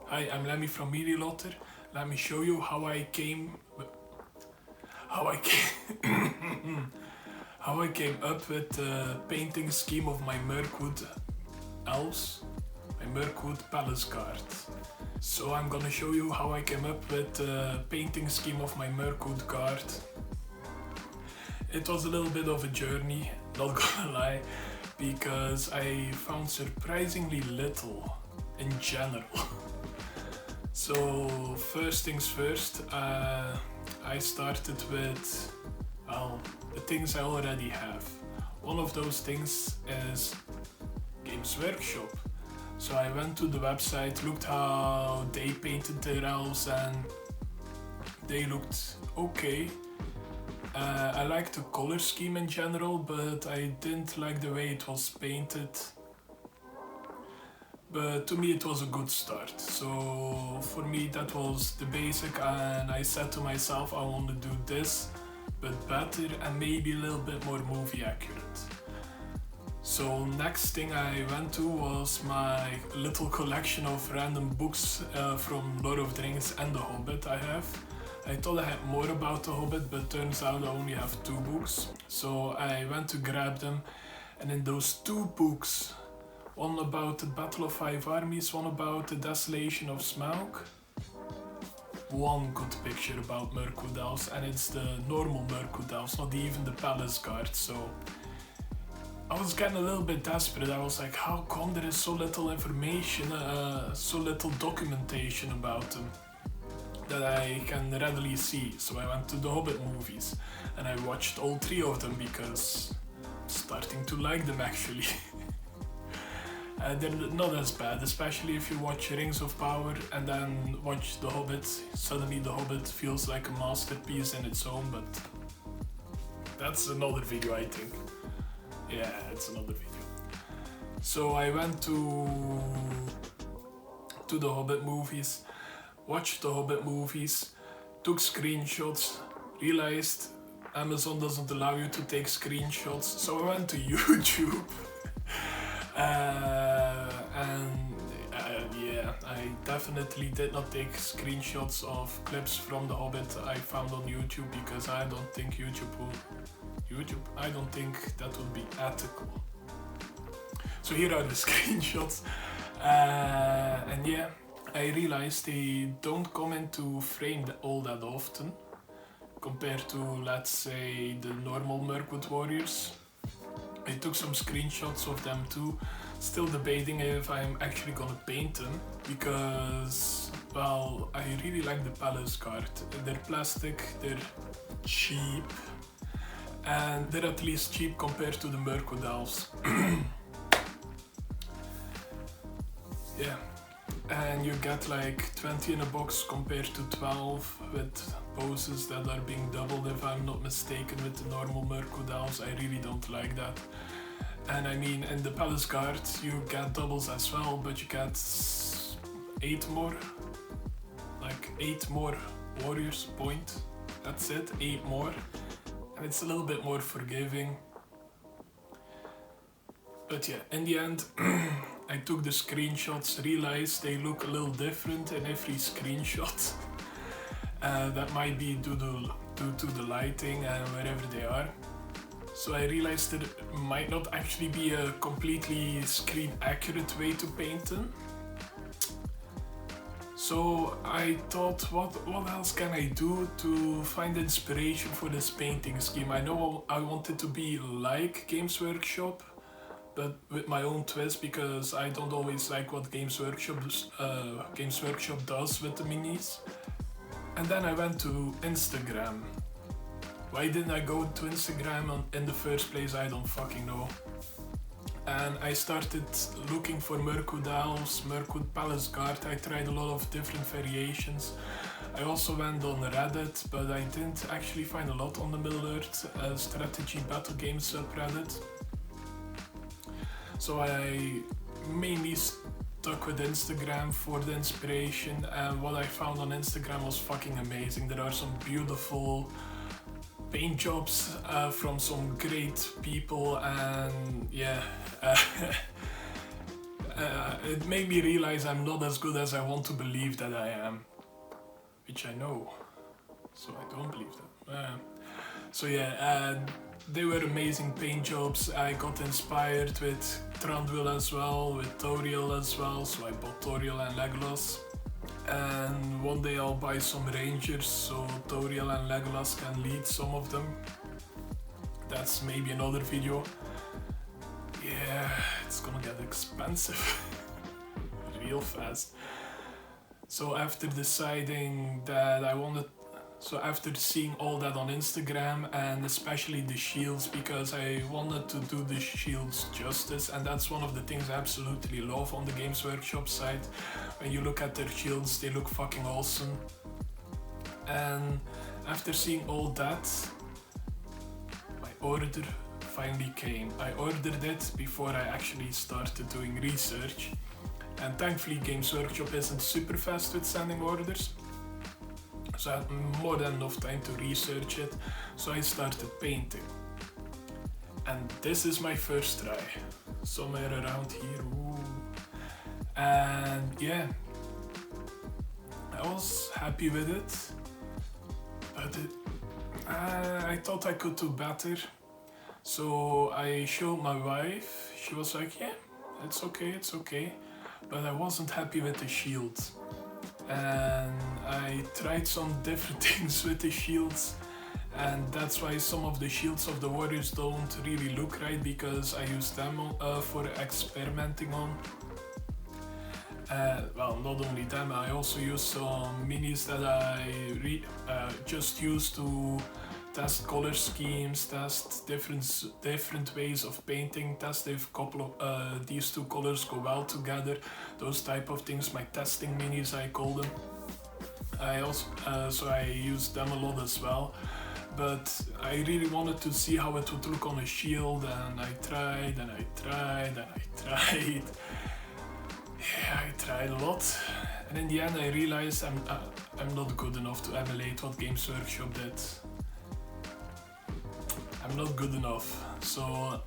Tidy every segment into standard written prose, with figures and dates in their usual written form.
Hi, I'm Lemmy from lotr. Let me show you how I came how I came up with the painting scheme of my mirkwood elves, my mirkwood palace guard. So I'm gonna show you how I came up with the painting scheme of my mirkwood guard. It was a little bit of a journey, not gonna lie, because I found surprisingly little in general. So first things first, I started with, well, the things I already have. One of those things is Games Workshop. So I went to the website, looked how they painted their elves, and they looked okay. I liked the color scheme in general, but I didn't like the way it was painted. But to me it was a good start. So for me that was the basic, and I said to myself I want to do this, but better and maybe a little bit more movie accurate. So next thing I went to was my little collection of random books from Lord of the Rings and The Hobbit I have. I thought I had more about The Hobbit, but turns out I only have 2 books. So I went to grab them, and in those 2 books, one about the Battle of 5 Armies, one about the Desolation of Smaug, one good picture about Mirkwood elves, and it's the normal Mirkwood elves, not even the Palace Guard. So I was getting a little bit desperate. I was like, how come there is so little information, so little documentation about them that I can readily see? So I went to the Hobbit movies and I watched all 3 of them because I'm starting to like them actually. They're not as bad, especially if you watch Rings of Power and then watch The Hobbit. Suddenly The Hobbit feels like a masterpiece in its own, but that's another video I think. Yeah, it's another video. So I went to the Hobbit movies, watched the Hobbit movies, took screenshots, realized Amazon doesn't allow you to take screenshots, so I went to YouTube. Yeah, I definitely did not take screenshots of clips from The Hobbit I found on YouTube, because I don't think I don't think that would be ethical. So here are the screenshots, and yeah, I realized they don't come into frame all that often compared to, let's say, the normal Mirkwood warriors. I took some screenshots of them too, still debating if I'm actually gonna paint them, because, well, I really like the Palace Guard. They're plastic, they're cheap, and they're at least cheap compared to the Mirkwood elves. Yeah, and you get like 20 in a box compared to 12 with poses that are being doubled, if I'm not mistaken, with the normal Mirkwood elves. I really don't like that. And I mean, in the Palace Guard you get doubles as well, but you get 8 more warriors point. That's it, 8 more. And it's a little bit more forgiving. But yeah, in the end, I took the screenshots, realized they look a little different in every screenshot. That might be due to the lighting and wherever they are. So I realized that it might not actually be a completely screen accurate way to paint them. So I thought, what else can I do to find inspiration for this painting scheme? I know I wanted to be like Games Workshop, but with my own twist, because I don't always like what Games Workshop does with the minis. And then I went to Instagram. Why didn't I go to Instagram in the first place? I don't fucking know. And I started looking for Mirkwood elves, Mirkwood Palace Guard. I tried a lot of different variations. I also went on Reddit, but I didn't actually find a lot on the Middle-earth strategy battle game subreddit. So I mainly stuck with Instagram for the inspiration, and what I found on Instagram was fucking amazing. There are some beautiful paint jobs from some great people, and yeah, it made me realize I'm not as good as I want to believe that I am. Which I know. So I don't believe that. So yeah, they were amazing paint jobs. I got inspired with Trandwyl as well, with Toriel as well, so I bought Toriel and Legolas. And one day I'll buy some rangers, so Toriel and Legolas can lead some of them. That's maybe another video. Yeah, it's gonna get expensive real fast. So after deciding that I wanted, so after seeing all that on Instagram and especially the shields, because I wanted to do the shields justice, and that's one of the things I absolutely love on the Games Workshop site. When you look at their shields, they look fucking awesome. And after seeing all that, my order finally came. I ordered it before I actually started doing research. And thankfully Games Workshop isn't super fast with sending orders. So I had more than enough time to research it, so I started painting. And this is my first try, somewhere around here. Ooh. And yeah, I was happy with it, but I thought I could do better. So I showed my wife, she was like, yeah, it's okay. But I wasn't happy with the shield. And I tried some different things with the shields, and that's why some of the shields of the warriors don't really look right, because I use them for experimenting on. Well, not only them, I also use some minis that I just use to test color schemes, test different ways of painting, test if these two colors go well together, those type of things. My testing minis, I call them. I also so I use them a lot as well, but I really wanted to see how it would look on a shield, and I tried. Yeah, I tried a lot, and in the end I realized I'm not good enough to emulate what Games Workshop did. I'm not good enough, so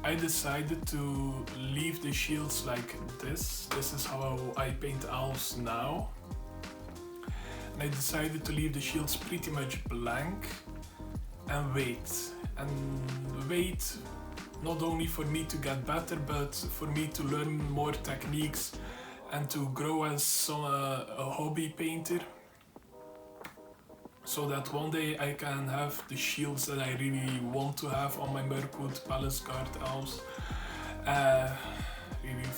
I decided to leave the shields like this. This is how I paint elves now. And I decided to leave the shields pretty much blank and wait. And wait not only for me to get better, but for me to learn more techniques and to grow as a hobby painter. So that one day I can have the shields that I really want to have on my Mirkwood Palace Guard elves. Really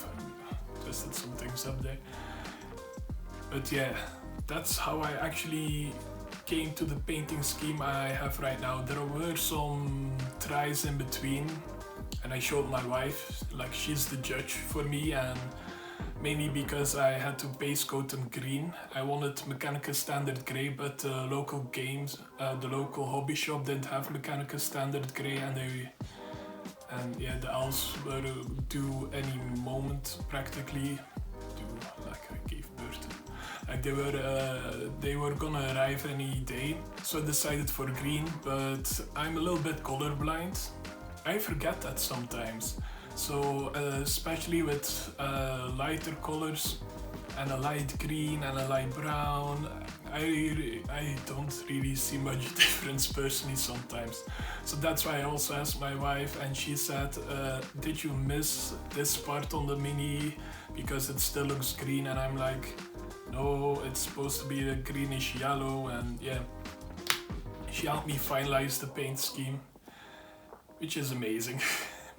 tested some things up there. But yeah, that's how I actually came to the painting scheme I have right now. There were some tries in between, and I showed my wife, like she's the judge for me, and mainly because I had to base coat them green. I wanted mechanical standard grey, but the local hobby shop didn't have mechanical standard grey, and yeah, the elves were due any moment practically. Like I gave birth to. Like they were gonna arrive any day, so I decided for green. But I'm a little bit colorblind. I forget that sometimes. So especially with lighter colors and a light green and a light brown, I don't really see much difference personally sometimes. So that's why I also asked my wife, and she said, did you miss this part on the mini because it still looks green? And I'm like, no, it's supposed to be a greenish yellow. And yeah, she helped me finalize the paint scheme, which is amazing.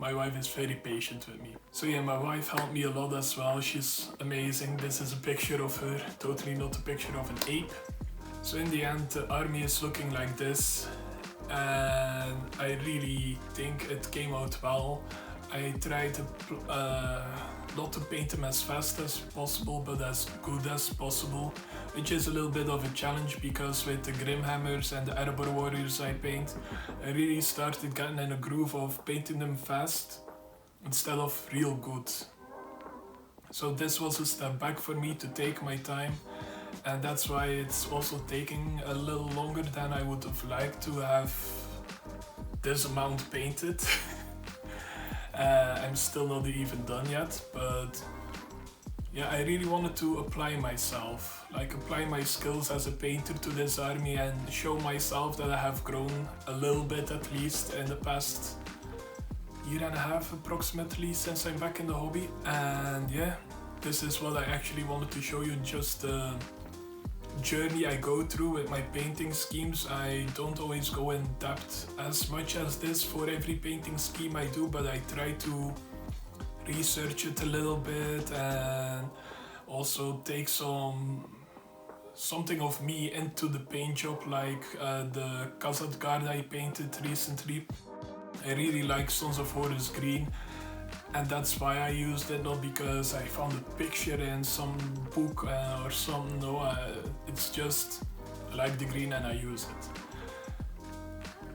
My wife is very patient with me. So yeah, my wife helped me a lot as well. She's amazing. This is a picture of her, totally not a picture of an ape. So in the end, the army is looking like this, and I really think it came out well. I tried not to paint them as fast as possible, but as good as possible, which is a little bit of a challenge, because with the Grimhammers and the Arbor Warriors I paint, I really started getting in a groove of painting them fast instead of real good. So this was a step back for me to take my time, and that's why it's also taking a little longer than I would have liked to have this amount painted. I'm still not even done yet, but yeah, I really wanted to apply myself, like apply my skills as a painter to this army and show myself that I have grown a little bit at least in the past year and a half approximately since I'm back in the hobby. And yeah, this is what I actually wanted to show you, just the journey I go through with my painting schemes. I don't always go in depth as much as this for every painting scheme I do, but I try to research it a little bit and also take something of me into the paint job, like the Kazat guard I painted recently. I really like Sons of Horus green, and that's why I used it, not because I found a picture in some book or something. No, it's just I like the green and I use it.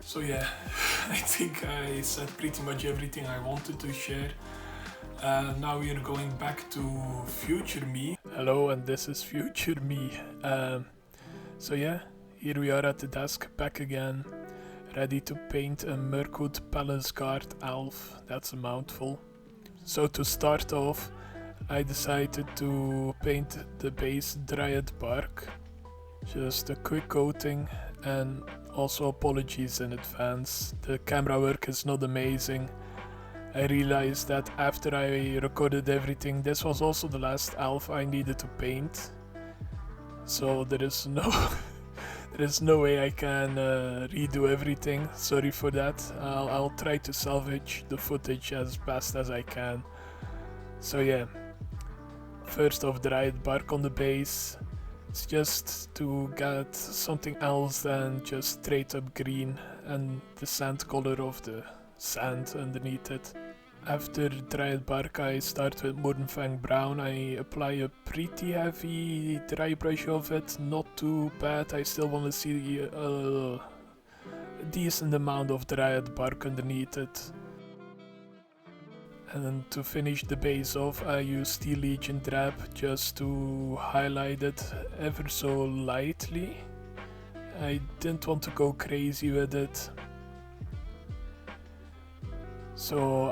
So yeah, I think I said pretty much everything I wanted to share. Now we are going back to future me. Hello, and this is future me. So yeah, here we are at the desk, back again, ready to paint a Mirkwood Palace Guard elf. That's a mouthful. So to start off, I decided to paint the base dryad bark. Just a quick coating, and also apologies in advance. The camera work is not amazing. I realized that after I recorded everything, this was also the last elf I needed to paint. So there is no way I can redo everything. Sorry for that. I'll try to salvage the footage as best as I can. So yeah, first off, dryad bark on the base. It's just to get something else than just straight up green and the sand color of the sand underneath it. After dryad bark, I start with mournfang brown. I apply a pretty heavy dry brush of it, not too bad. I still want to see a decent amount of dryad bark underneath it. And then to finish the base off, I use Steel Legion drab just to highlight it ever so lightly. I didn't want to go crazy with it. So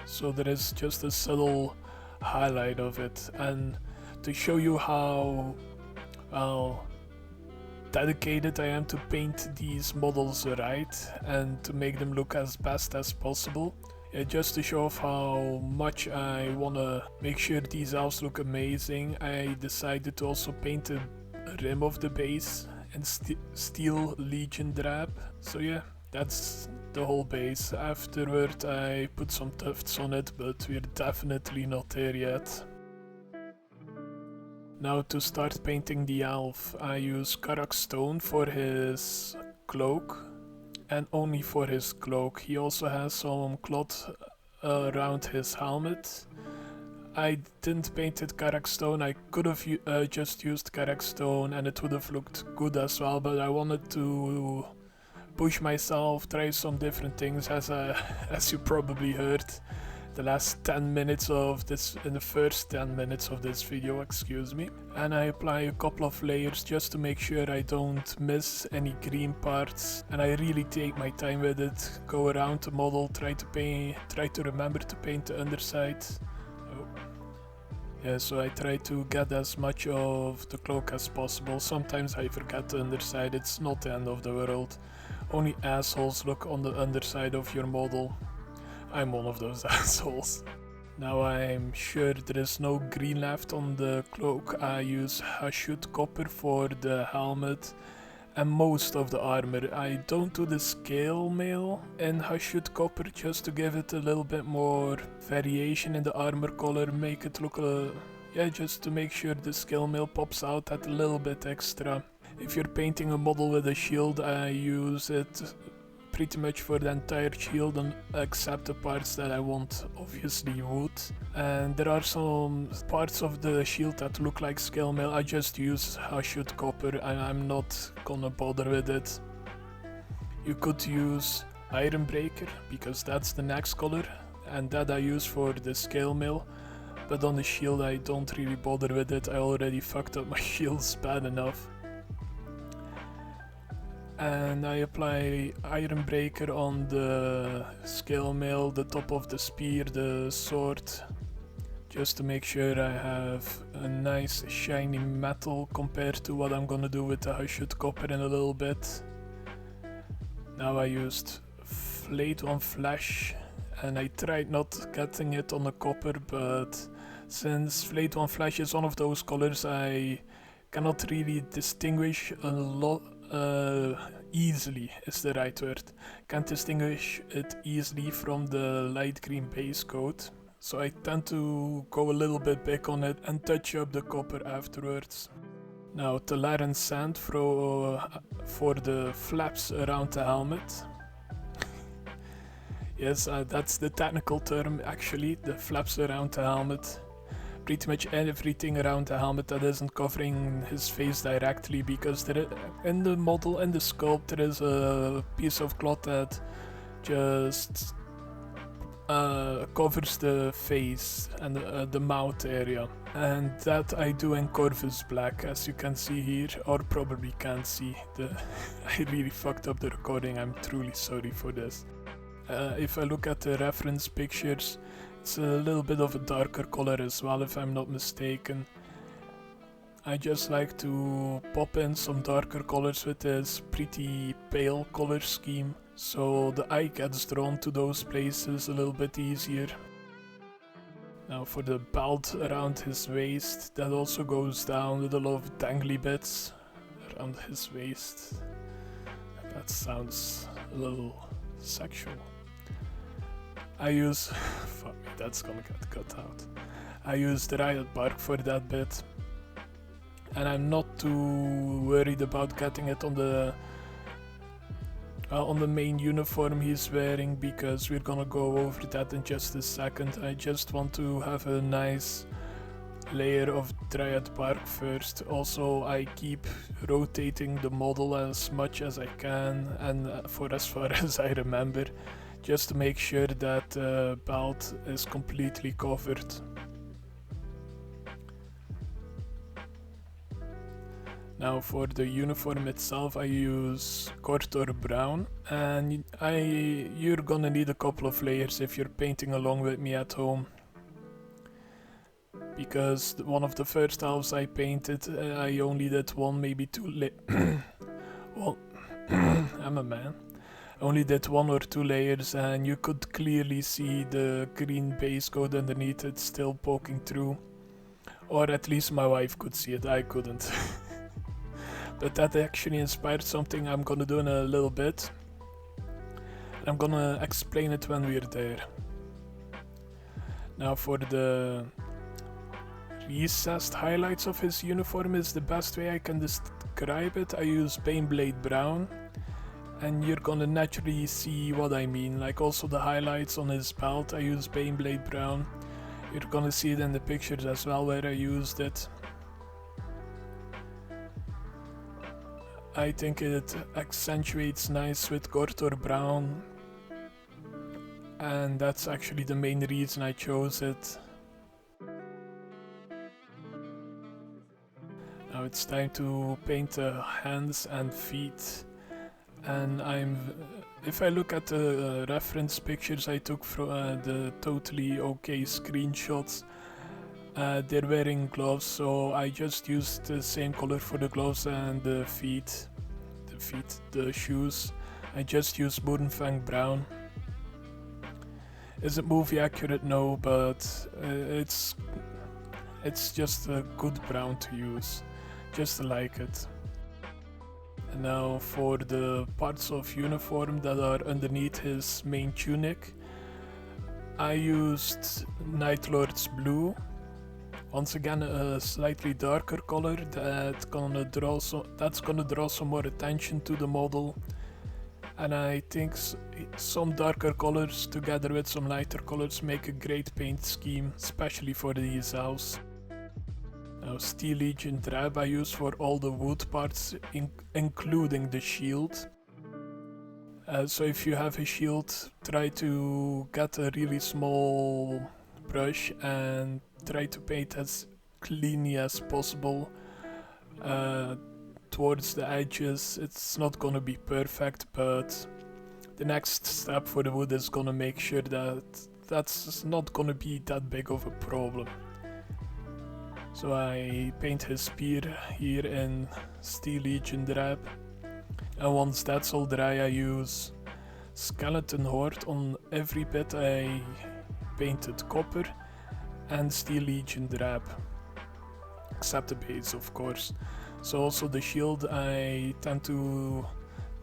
so there is just a subtle highlight of it, and to show you how dedicated I am to paint these models right and to make them look as best as possible. Just to show off how much I wanna make sure these elves look amazing, I decided to also paint the rim of the base in Steel Legion drab. So yeah, that's the whole base. Afterward I put some tufts on it, but we're definitely not there yet. Now to start painting the elf, I use karak stone for his cloak, and only for his cloak. He also has some cloth around his helmet. I didn't paint it karak stone. I could have just used karak stone and it would have looked good as well, but I wanted to push myself, try some different things, as you probably heard the last 10 minutes of this, in the first 10 minutes of this video, excuse me. And I apply a couple of layers just to make sure I don't miss any green parts, and I really take my time with it, go around the model, try to remember to paint the underside. Yeah, so I try to get as much of the cloak as possible. Sometimes I forget the underside, it's not the end of the world. Only assholes look on the underside of your model. I'm one of those assholes. Now I'm sure there is no green left on the cloak. I use hashut copper for the helmet and most of the armor. I don't do the scale mail in hashut copper just to give it a little bit more variation in the armor color, make it look just to make sure the scale mail pops out at a little bit extra. If you're painting a model with a shield, I use it pretty much for the entire shield, except the parts that I want obviously wood. And there are some parts of the shield that look like scale mail. I just use hashut copper and I'm not gonna bother with it. You could use ironbreaker because that's the next color, and that I use for the scale mail. But on the shield I don't really bother with it. I already fucked up my shields bad enough. And I apply ironbreaker on the scale mail, the top of the spear, the sword, just to make sure I have a nice shiny metal compared to what I'm gonna do with the hashut copper in a little bit. Now I used flayed on flesh, and I tried not getting it on the copper, but since flayed on flesh is one of those colors I cannot really distinguish a lot easily is the right word. Can't distinguish it easily from the light green base coat, so I tend to go a little bit big on it and touch up the copper afterwards. Now tallaran sand for the flaps around the helmet. Yes, that's the technical term actually, the flaps around the helmet. Pretty much everything around the helmet that isn't covering his face directly, because in the model, in the sculpt, there is a piece of cloth that just covers the face and the mouth area. And that I do in corvus black, as you can see here, or probably can't see. I really fucked up the recording, I'm truly sorry for this. If I look at the reference pictures, it's a little bit of a darker color as well, if I'm not mistaken. I just like to pop in some darker colors with this pretty pale color scheme, so the eye gets drawn to those places a little bit easier. Now for the belt around his waist, that also goes down with a lot of dangly bits around his waist. That sounds a little sexual. I use... fuck me, that's gonna get cut out. I use dryad bark for that bit. And I'm not too worried about getting it on the main uniform he's wearing, because we're gonna go over that in just a second. I just want to have a nice layer of dryad bark first. Also, I keep rotating the model as much as I can, and for as far as I remember, just to make sure that the belt is completely covered. Now for the uniform itself, I use gorthor brown, and you're gonna need a couple of layers if you're painting along with me at home. Because one of the first elves I painted, I only did one, maybe two well, I'm a man. Only did 1 or 2 layers, and you could clearly see the green base coat underneath it still poking through. Or at least my wife could see it, I couldn't. But that actually inspired something I'm gonna do in a little bit. And I'm gonna explain it when we're there. Now for the recessed highlights of his uniform is the best way I can describe it. I use baneblade brown. And you're gonna naturally see what I mean, like also the highlights on his belt, I use baneblade brown. You're gonna see it in the pictures as well where I used it. I think it accentuates nice with gorthor brown, and that's actually the main reason I chose it. Now it's time to paint the hands and feet. And if I look at the reference pictures I took from the totally okay screenshots, they're wearing gloves, so I just used the same color for the gloves and the shoes. I just used mournfang brown. Is it movie accurate? No, but it's just a good brown to use, just like it. And now for the parts of uniform that are underneath his main tunic, I used Night Lord's blue. Once again, a slightly darker color that's gonna draw some more attention to the model. And I think some darker colors together with some lighter colors make a great paint scheme, especially for these elves. Now Steel Legion drab I use for all the wood parts, including the shield. So if you have a shield, try to get a really small brush and try to paint as cleanly as possible towards the edges. It's not gonna be perfect, but the next step for the wood is gonna make sure that that's not gonna be that big of a problem. So I paint his spear here in Steel Legion drab, and once that's all dry I use skeleton horde. On every bit I painted copper and Steel Legion drab, except the base of course. So also the shield I tend to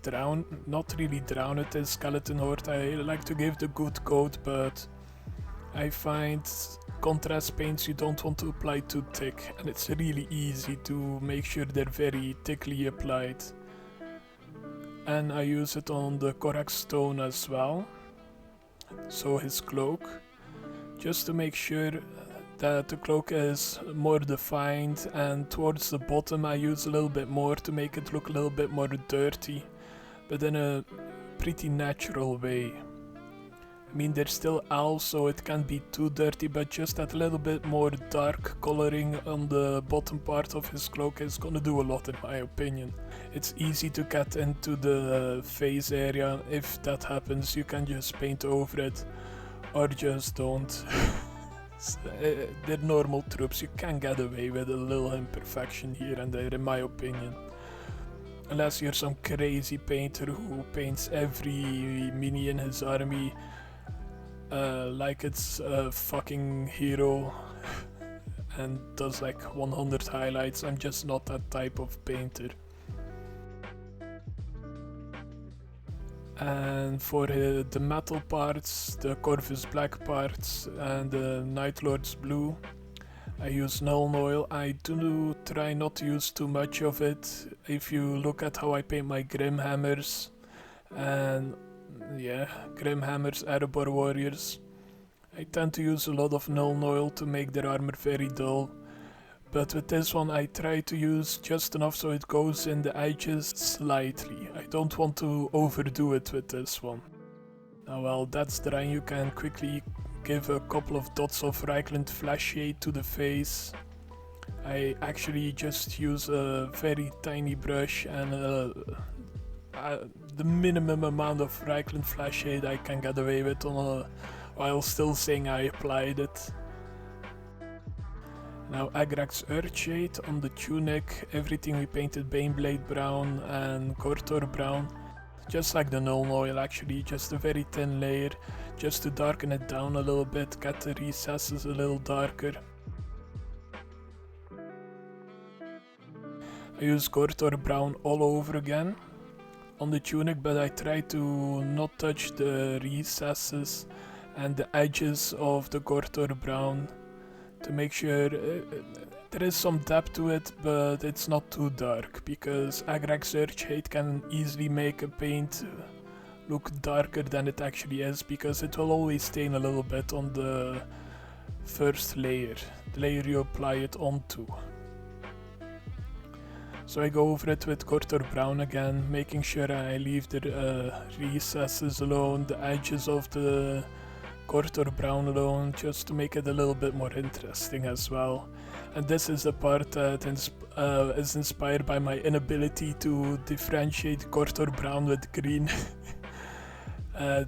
drown, not really drown it in skeleton horde. I like to give the good coat, but I find contrast paints you don't want to apply too thick, and it's really easy to make sure they're very thickly applied. And I use it on the karak stone as well, so his cloak, just to make sure that the cloak is more defined, and towards the bottom I use a little bit more to make it look a little bit more dirty, but in a pretty natural way. I mean, they're still elves, so it can't be too dirty, but just that little bit more dark coloring on the bottom part of his cloak is gonna do a lot in my opinion. It's easy to get into the face area. If that happens, you can just paint over it, or just don't. They're normal troops, you can get away with a little imperfection here and there in my opinion. Unless you're some crazy painter who paints every mini in his army like it's a fucking hero and does like 100 highlights. I'm just not that type of painter. And for the metal parts, the corvus black parts and the night lord's blue, I use nuln oil. I do try not to use too much of it. If you look at how I paint my grim hammers, and yeah, grim hammers, Erebor warriors, I tend to use a lot of nuln oil to make their armor very dull. But with this one I try to use just enough so it goes in the edges slightly. I don't want to overdo it with this one. Now while that's dry, you can quickly give a couple of dots of reikland fleshshade to the face. I actually just use a very tiny brush and the minimum amount of reikland fleshshade I can get away with while still saying I applied it. Now agrax earthshade on the tunic, everything we painted baneblade brown and gorthor brown. Just like the nuln oil actually, just a very thin layer, just to darken it down a little bit, get the recesses a little darker. I use gorthor brown all over again on the tunic, but I try to not touch the recesses and the edges of the gorthor brown to make sure there is some depth to it, but it's not too dark, because agrax earthshade can easily make a paint look darker than it actually is, because it will always stain a little bit on the first layer, the layer you apply it onto. So I go over it with gorthor brown again, making sure I leave the recesses alone, the edges of the gorthor brown alone, just to make it a little bit more interesting as well. And this is the part that is inspired by my inability to differentiate gorthor brown with green.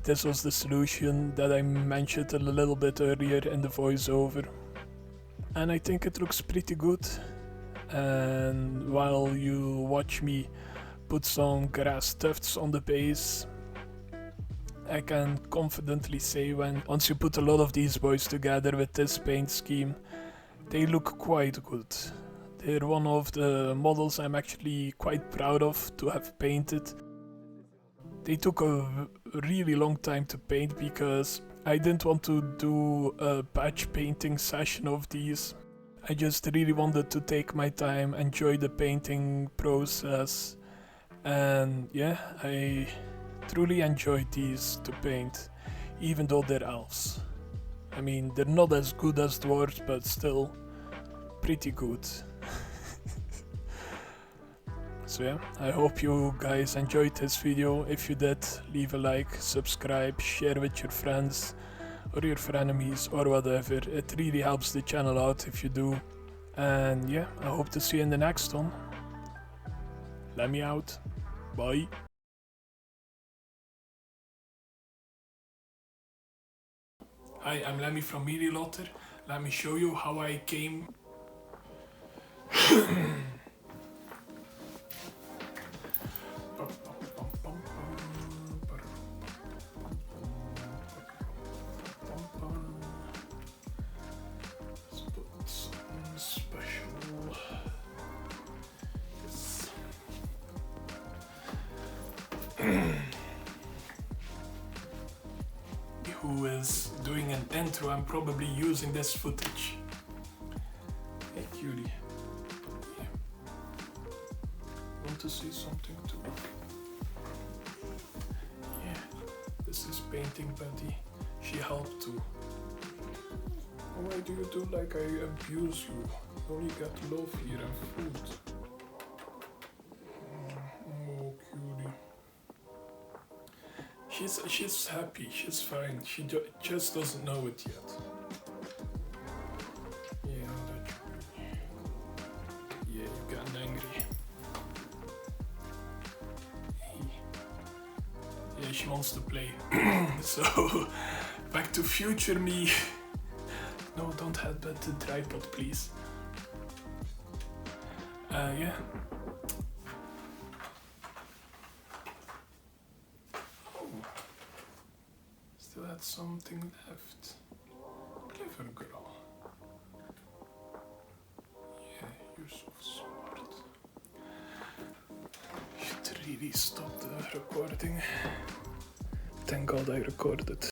This was the solution that I mentioned a little bit earlier in the voiceover. And I think it looks pretty good. And while you watch me put some grass tufts on the base, I can confidently say once you put a lot of these boys together with this paint scheme, they look quite good. They're one of the models I'm actually quite proud of to have painted. They took a really long time to paint because I didn't want to do a batch painting session of these. I just really wanted to take my time, enjoy the painting process, and yeah, I truly enjoyed these to paint, even though they're elves. I mean, they're not as good as dwarves, but still pretty good. So yeah, I hope you guys enjoyed this video. If you did, leave a like, subscribe, share with your friends or your frenemies or whatever. It really helps the channel out if you do. And yeah, I hope to see you in the next one. Let me out. Bye. Hi, I'm Lemmy from Lotr. Let me show you how I came Who is doing an intro and probably using this footage. Hey cutie. Yeah. Want to see something too? Yeah, this is painting buddy. She helped too. Why do you do like I abuse you? You only get love here and food. Oh cutie. She's happy, she's fine, she just doesn't know it yet. Yeah, yeah, you're getting angry. Hey. Yeah, she wants to play. So, back to future me. No, don't headbutt the tripod, please. Yeah. Still had something left. Clever girl. Yeah, you're so smart. Should really stop the recording. Thank God I recorded.